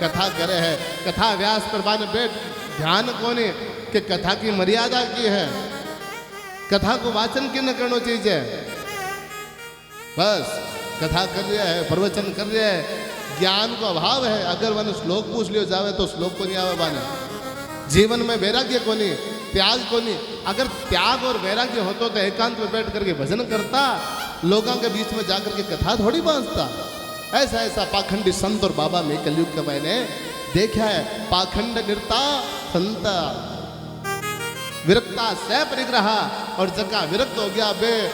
कथा करे है, कथा व्यास प्रभान बैठ ध्यान कोने कि कथा की मर्यादा की है, कथा को वाचन की न करना चाहिए। बस कथा कर रहा है, प्रवचन कर रहा है, ज्ञान को अभाव है। अगर वन श्लोक पूछ लियो जावे तो श्लोक को नहीं आवे बाने। जीवन में वैराग्य को नहीं, त्याग को नहीं। अगर त्याग और वैराग्य होता तो एकांत में बैठ करके भजन करता, लोगों के बीच में जाकर के कथा थोड़ी बांधता। ऐसा ऐसा पाखंडी संत और बाबा में कलयुग का मैंने देखा है। पाखंड निर्ता संता विरक्ता से परिग्रह, और जगह विरक्त हो गया बे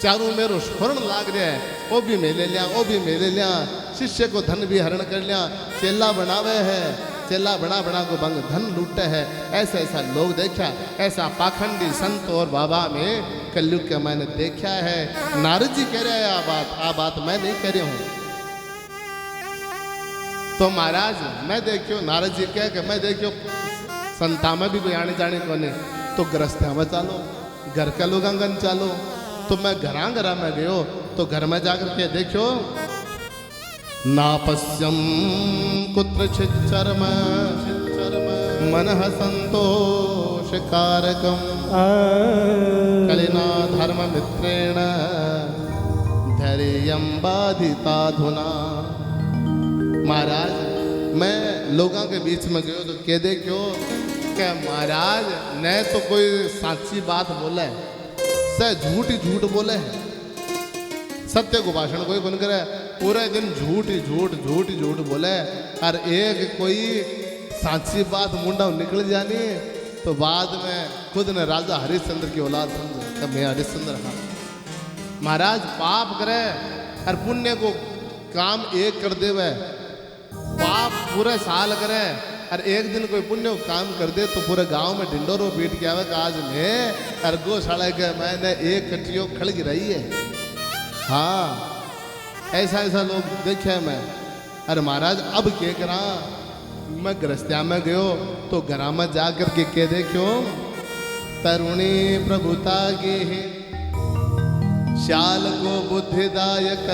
चारों मेरो स्वर्ण लाग रहा है, वो भी मैं ले लिया, वो भी मैं ले लिया। शिष्य को धन भी हरण कर लिया, चेला बनावे है, चेला बना बना को बंग धन लूटे है। ऐसा ऐसा लोग देखा, ऐसा पाखंडी संत और बाबा में कलयुग का मैंने देखा है। नारद जी कह रहे हैं आ बात मैं नहीं कह रहा हूं। तो महाराज मैं देखियो, नारद जी कह के मैं देखियो संता में भी कोई आने जाने को नहीं, तो गृहस्था में चालो, घर के लोग आंगन चालो। तो मैं घरा में गयो, तो घर में जाकर के देखियो, नापस्यम कुत्रचित् चर्म मनः संतोष कारकम कलिना धर्म मित्रेण धैर्यं बाधिताधुना। महाराज मैं लोगों के बीच में गयो तो कह दे क्यों क्या महाराज ने तो कोई साची बात बोले से झूठ ही झूठ बोले है। सत्य को भाषण कोई कौन करे, पूरे दिन झूठ ही झूठ बोले। और एक कोई साची बात मुंडा निकल जानी तो बाद में खुद ने राजा हरिश्चंद्र की औलाद समझे, मैं हरिश्चंद्र हाँ। महाराज पाप करे और पुण्य को काम एक कर देवे, पाप पूरे साल करे और एक दिन कोई पुण्य काम कर दे तो पूरे गांव में ढिंडोरो पीट के आवे कि आज मैं और गौशाला के मैंने एक कटियो खड़ गिराई है। हाँ ऐसा ऐसा लोग देखे हैं मैं। अरे महाराज अब क्या करा, मैं गृहस्थिया में गयो तो घरा में जा कर के कह देखो, तरुणी प्रभुता की श्याल को बुद्धिदायक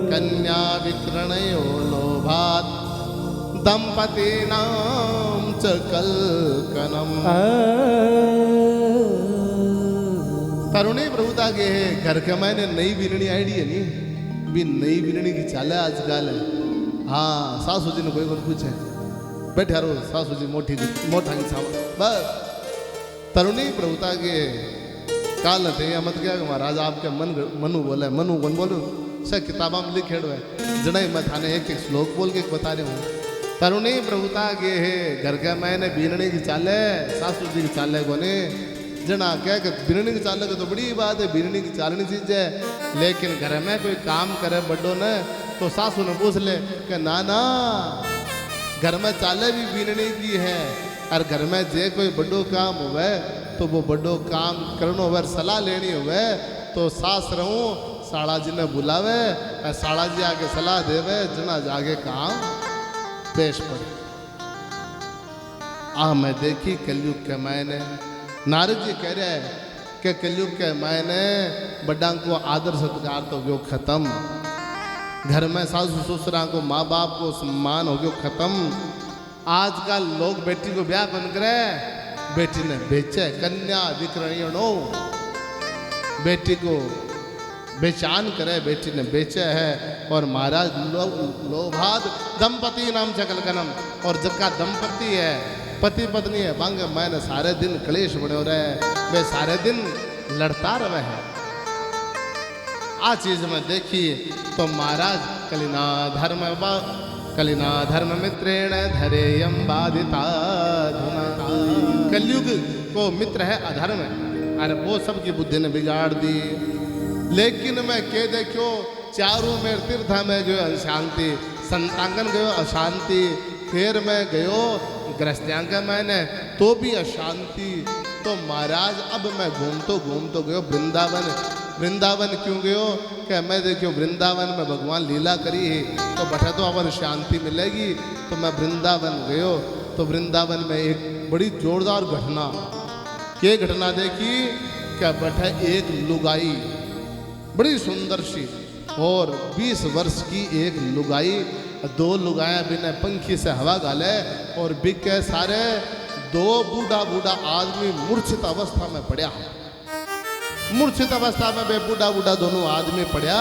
कन्या विक्रणयो लोभात दंपति नाम च कलकनम। तरुणी प्रभुता के घर के मैंने नई बिरणी आईडी है नी, भी नई बिरणी की चाल है आजकल है। हाँ सासू जी ने कोई कोई पूछे बैठा रो सासू जी मोटा की छाव बस। तरुणी प्रभुता के काल थे मत क्या महाराज आपके मनु बोले, मनु कौन बोलू से किताबा में लिखे हुए जड़े मैं थाने एक एक श्लोक बोल के बता रहे हूँ। तरुणी प्रभुता के है घर का मैंने बीरणी की चाले, सासू जी की चाले कोने जना क्या कि बीरणी की चाले तो बड़ी बात है, बीरणी की चालनी चीज है। लेकिन घर में कोई काम करे बड्डो ने तो सासू ने पूछ ले कि ना ना घर में चाले भी बीरणी की है, और घर में जे कोई बड्डो काम हुए तो वो बड्डो काम करनो हुए सलाह लेनी हुए तो सास रहूं साड़ा जी ने बुलावे और साड़ा जी आगे सलाह देवे, जना जागे काम पेश पर। मैं देखी कलयुग के मैंने नारद जी कह रहे हैं कि कलयुग के मैंने बड्डा को आदर सत्कार तो गयो खत्म, घर में सासू ससुरा को माँ बाप को सम्मान हो गयो खत्म। आजकल लोग बेटी को ब्याह कौन करे, बेटी ने बेचे, कन्या विक्रयणो बेटी को बेचान करे, बेटी ने बेचे है। और महाराज लोभाद दंपति नाम चकलकनम, और जबका दंपति है पति पत्नी है बंग मैंने सारे दिन क्लेश बने रहे, वे सारे दिन लड़ता रहे है। आ चीज में देखी तो महाराज कलिना धर्म मित्रेण धैर्यं बाधिताधुना। कलयुग को मित्र है अधर्म, अरे वो सबकी बुद्धि ने बिगाड़ दी। लेकिन मैं के देखो चारों में तीर्थ में गयो अशांति, संतांगन गयो अशांति, फिर मैं गयो गृहस्थ्यांग मैंने तो भी अशांति। तो महाराज अब मैं घूमतो गयो वृंदावन। वृंदावन क्यों गयो कि मैं देखियो वृंदावन में भगवान लीला करी है तो बैठा तो अपन शांति मिलेगी। तो मैं वृंदावन गयो तो वृंदावन में एक बड़ी जोरदार घटना, क्या घटना देखी क्या बैठा एक लुगाई बड़ी सुंदर सी और 20 वर्ष की एक लुगाई, 2 लुगाया बिना पंखी से हवा गाले और बिके सारे 2 बूढ़ा बूढ़ा आदमी मूर्छित अवस्था में पड़ा। मूर्छित अवस्था में बे बूढ़ा बूढ़ा दोनों आदमी पड़ा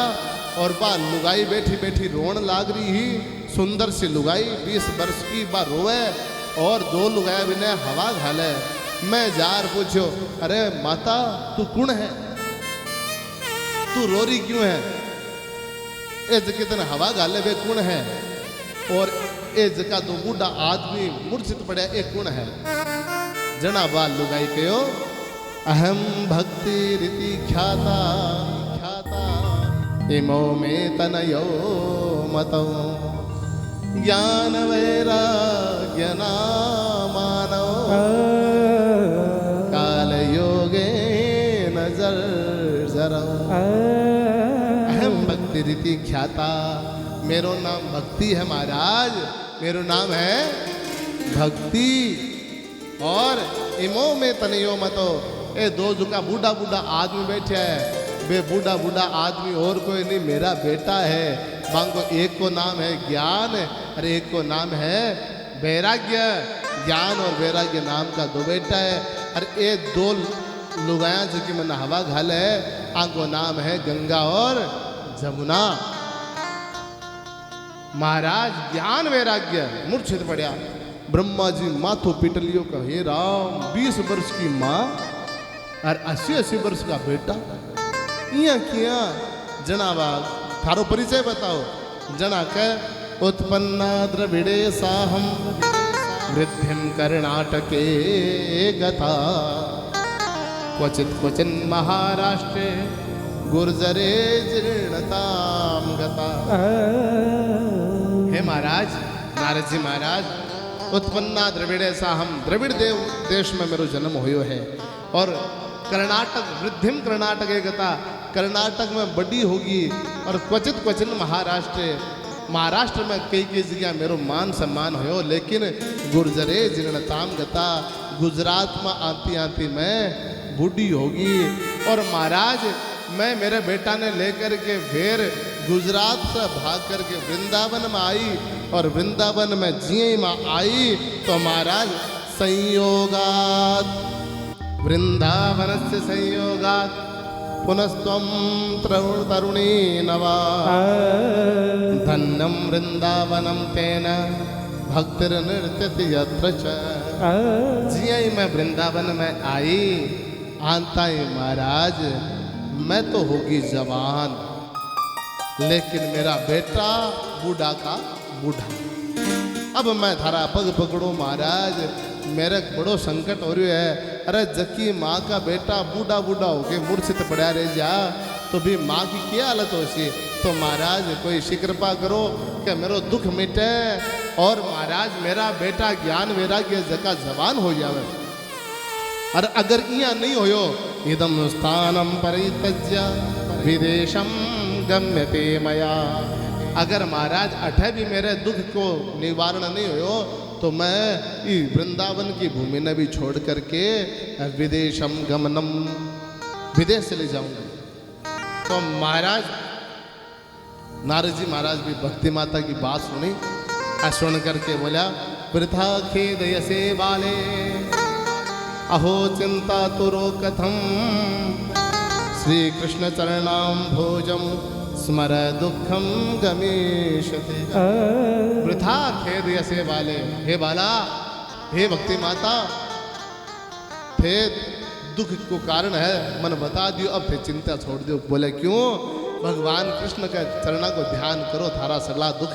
और बा लुगाई बैठी बैठी रोन लाग रही ही। सुंदर सी लुगाई 20 वर्ष की बा रोवे और 2 लुगाया बिना हवा घाले। मैं जार पूछो, अरे माता तू कौन है, तू रोरी क्यों है, ए कितने हवा गाले वे कौन है, और ए जगह तो बूढ़ा आदमी मूर्छित पड़ा ए कौन है। जना बा लुगाई कहो, अहम भक्ति रीति ख्याता ख्याता इमो में तनयो मतो ज्ञान वैराग्य नामानो काल योगे नजर जरा। अहम भक्ति रीति ख्याता, मेरो नाम भक्ति है महाराज, मेरो नाम है भक्ति। और इमो में तनयो मतो, ए 2 जुका बूढ़ा बूढ़ा आदमी बैठे है, वे बूढ़ा बूढ़ा आदमी और कोई नहीं, मेरा बेटा है। बांगो एक को नाम है ज्ञान, अरे एक को नाम है वैराग्य। ज्ञान और वैराग्य नाम का 2 बेटा है। अरे ये 2 लुगाया जो कि मैंने हवा घाल है, आंको नाम है गंगा और जमुना। महाराज ज्ञान वैराग्य मूर्छित पड़ा। ब्रह्मा जी माथो पिटलियो का, हे राम 20 वर्ष की माँ और 80-80 वर्ष का बेटा, इया किया। जना बाग थारो परिचय बताओ। जना के उत्पन्ना द्रविड़े साहम वृद्धिम कर्णाटके गता क्वचित क्वचिन महाराष्ट्रे गुर्जरे जीर्णताम गता। हे महाराज, नारद जी महाराज, उत्पन्ना द्रविड़े साहम, द्रविड़ देश में मेरो जन्म होयो है। और कर्नाटक वृद्धिम कर्नाटक गता, कर्नाटक में बड़ी होगी। और क्वचित क्वचिन महाराष्ट्र, महाराष्ट्र में कई जगह मेरो मान सम्मान हो। लेकिन गुर्जरे जीर्णताम गता, गुजरात में आती आती मैं बूढ़ी होगी। और महाराज मैं मेरे बेटा ने लेकर के फिर गुजरात से भाग करके वृंदावन में आई। और वृंदावन में जिये में आई तो महाराज संयोगात, वृंदावन से संयोगात पुनस्त्वं तरुणी नवा धन्यम वृंदावनम तेन भक्तिर नृत्यति यत्र च। जिये मैं वृंदावन में आई, आंता ही महाराज मैं तो होगी जवान, लेकिन मेरा बेटा बूढ़ा का बूढ़ा। अब मैं थारा पग पकड़ो महाराज, मेरे बड़ो संकट हो रही है। अरे जकी माँ का बेटा बूढ़ा बूढ़ा होके मूर्छित पड़ा रह जा तो भी माँ की क्या हालत हो सी। तो महाराज कोई कृपा करो कि मेरो दुख मिटे और महाराज मेरा बेटा ज्ञान वैराग्य जका जवान हो जावे। अरे अगर इया नहीं होयो, इदम स्थानम परित्यज्य विदेशम गम्यते मया। अगर महाराज अठे भी मेरे दुख को निवारण नहीं हो तो मैं वृंदावन की भूमि ने भी छोड़ करके विदेशम गमनम, विदेश चले जाऊंगा। तो महाराज नारद जी महाराज भी भक्ति माता की बात सुनी। सुन करके बोला, वृथा खेद यसे बाले अहो चिंता तुरो कथम श्री कृष्ण चरणाम भोजम स्मर दुखम गमीशते। वृथा खेद यसे बाले, हे बाला, हे भक्ति माता, थे दुख को कारण है मन बता दियो, अब थे चिंता छोड़ दियो। बोले क्यों? भगवान कृष्ण के चरणा को ध्यान करो, थारा सगला दुख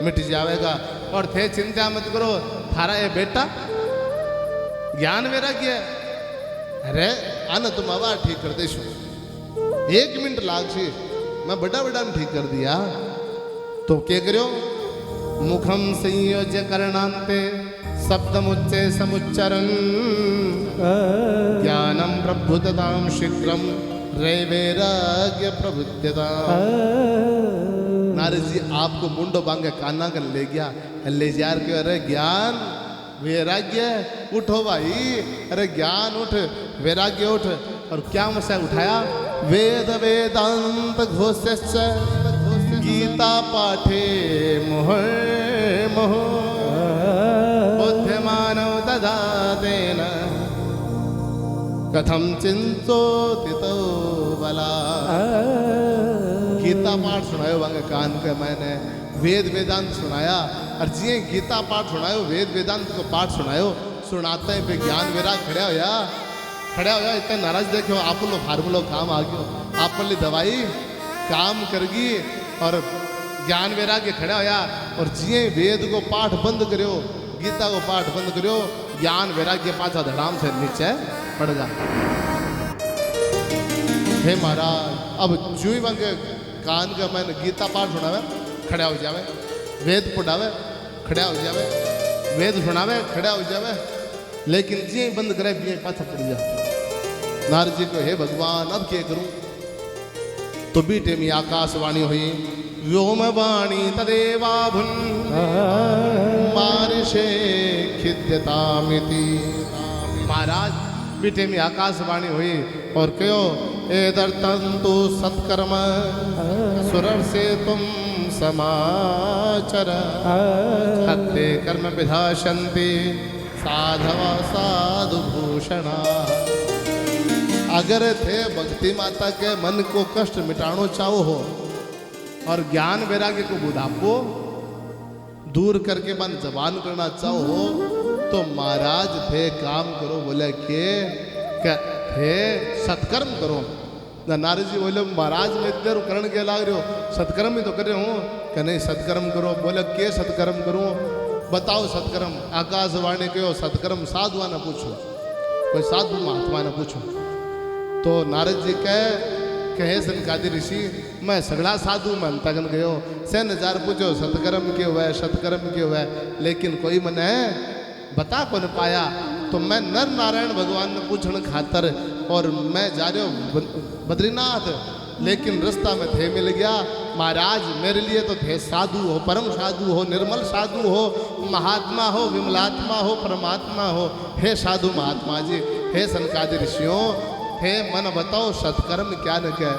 मिट जाएगा। और थे चिंता मत करो, थारा ये बेटा ज्ञान वैराग्य। अरे आना तुम आवाज ठीक कर दे, 1 मिनट लाग सी, मैं बड़ा बड़ा ठीक कर दिया। तो क्या करो? मुखम संयोज्य करणांते शब्दमुच्चे समुच्चरन् ज्ञानम प्रबुद्धताम शीघ्रम रे वैराग्य प्रबुद्धता। नारद जी आपको मुंडो बांगे काना कर ले गया, ले जार के, अरे ज्ञान वैराग्य उठो भाई, अरे ज्ञान उठ, वैराग्य उठ। और क्या मसा उठाया? वेद वेदांत घोषश्च गीता पाठे मुहुर्मुहुः बुद्धिमानो ददातेन कथम चिंतोति तो बला। गीता पाठ सुनायो वांगे कान के मैंने वेद वेदांत सुनाया और जिये गीता पाठ सुनायो वेद वेदांत को पाठ सुनायो सुनाते पे ज्ञान वेरा खड़ा होया इतने नाराज देखो आप लोग फार्मूलो काम आ गयो आप ली दवाई काम करगी और ज्ञान वेरा के खड़ा होया और जिये वेद को पाठ बंद करो गीता को पाठ बंद करो ज्ञान वैराग्य पाछा धड़ाम से नीचे पड़गा। हे महाराज अब चुई वांगे कान का मैंने गीता पाठ सुनावे खड़ा हो जावे वेद पढ़ावे खड़ा हो जावे वेद सुनावे खड़ा हो जावे लेकिन जी बंद करे भी पाछा पड़ जा। नारद जी को हे भगवान अब क्या करूं तो बीटे में आकाशवाणी हुई व्योम वाणी तदेवा भुन मारिषे खिद्यतामिति। महाराज बीटे में आकाशवाणी हुई और कहो एदर्तंतु सत्कर्म सुरर से तुम समाचर हत्ते कर्म विधाशन्ति साधवा साधु भूषणा। अगर थे भक्ति माता के मन को कष्ट मिटानो चाहो हो और ज्ञान वैराग्य को बुढ़ापो दूर करके मन जबान करना चाहो तो महाराज थे काम करो बोले के थे सत्कर्म करो। नारद जी बोले महाराज मैं इधर करण के लाग रहे हो सत्कर्म ही तो कर रहे हूँ कि नहीं सत्कर्म करो। बोले के सत्कर्म करूँ बताओ सत्कर्म। आकाशवाणी कहो सत्कर्म साधुआ ने पूछो कोई साधु महात्मा ने पूछो तो नारद जी कहे सनकादि ऋषि मैं सगड़ा साधु में अंतगन गयो से नजार पूछो सत्कर्म क्यों है सत्कर्म क्यों है लेकिन कोई मने बता को न पाया तो मैं नर नारायण भगवान ने पूछने खातर और मैं जा रहे हो बद्रीनाथ लेकिन रास्ता में थे मिल गया। महाराज मेरे लिए तो थे साधु हो परम साधु हो निर्मल साधु हो महात्मा हो विमलात्मा हो परमात्मा हो। हे साधु महात्मा जी हे सनकादि ऋषियों हे मन बताओ सत्कर्म क्या न क्या।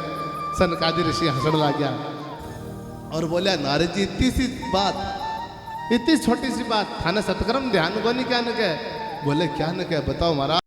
सनकादि ऋषि हंसने लग गया और बोला नारद जी इतनी सी बात इतनी छोटी सी बात थाने सत्कर्म ध्यान को नहीं क्या न क्या। बोले क्या न क्या बताओ महाराज।